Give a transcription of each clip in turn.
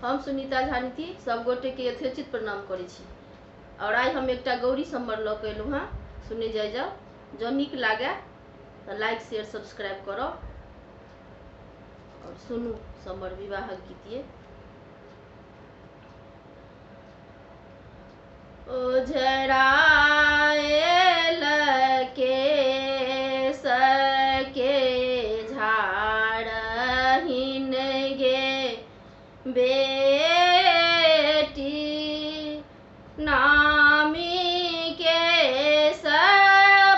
हम सुनीता झानीति सब गोटे के यथोचित प्रणाम करै छी। और आई हम एक गौरी सम्मर ल के एलू हाँ सुने जाय जाओ। जो निक लागे तो लाइक शेयर सब्सक्राइब करो और सुनू सम्मर विवाह गीतिए। ओझराएल के सके झाड़हिन गे बेटी नामी के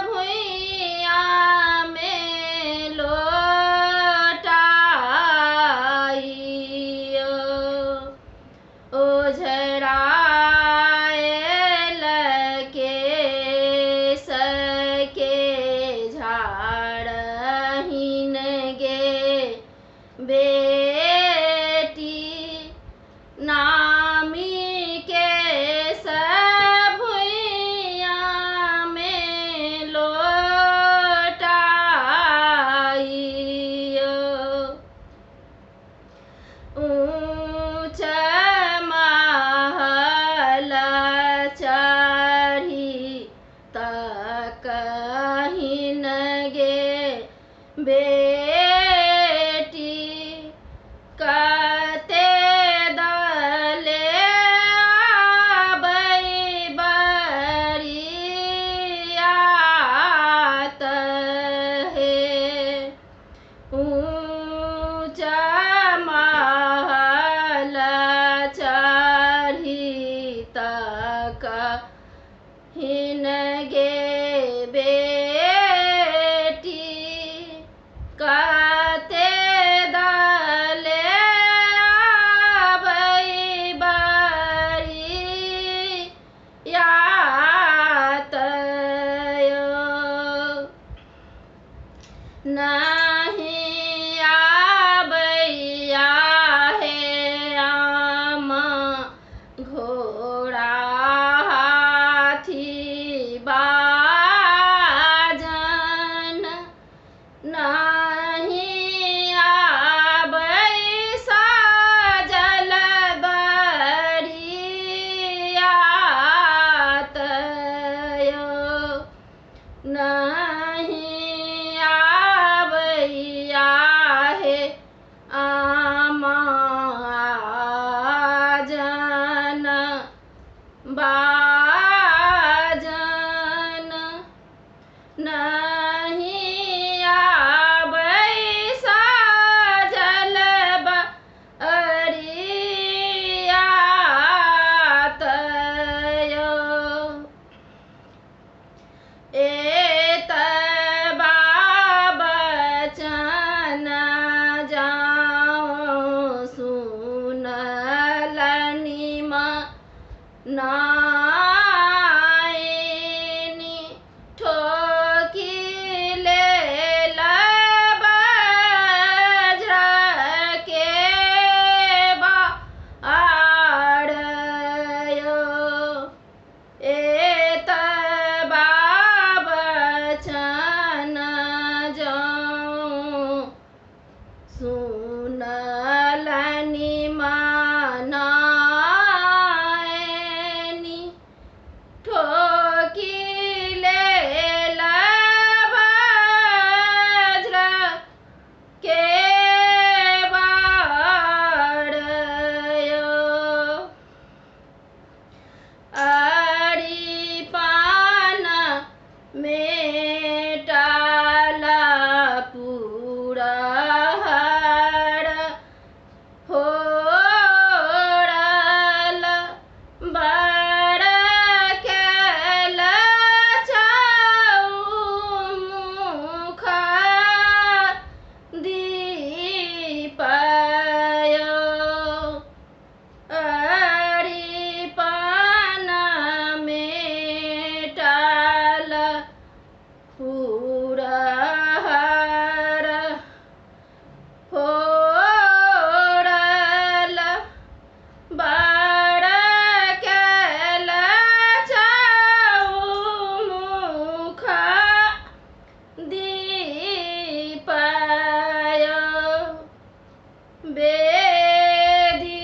भुइया में लोटाइयो। ओझराएल के सके झाड़हिन गे बेटी नामी के भुइया में लोटाइयो। ऊंच महल चढ़ी तकहिन गे बेटी कते दले आबै बरियात हे। ऊंच महल चढ़ी तकहिन गे बेटी कते दले आबै बरियात यो। नहीं आबैया हे आमा घोड़ा हाथी बाजन नहीं आबै साजल बरियात यो। नहीं आबैया हे आमा जन बाजन नहीं आबै साजल बरियात यो। एतबा बचन जाओ सुनलनि नाइनी ठोकी लेल वज्र के बाढ़ यो। एतबा बचन जाओ सुनलनि नाइनी ठोकी लेल वज्र के बाढ़ यो। अरि पान मेटल पुरहर होरल बर केल चौमुख दीप यो। अरि पान मेटल पुरहर होरल बर केल चौमुख दीप यो। बेदी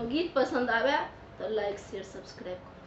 जँ गीत पसंद आवे तो लाइक शेयर सब्सक्राइब करू।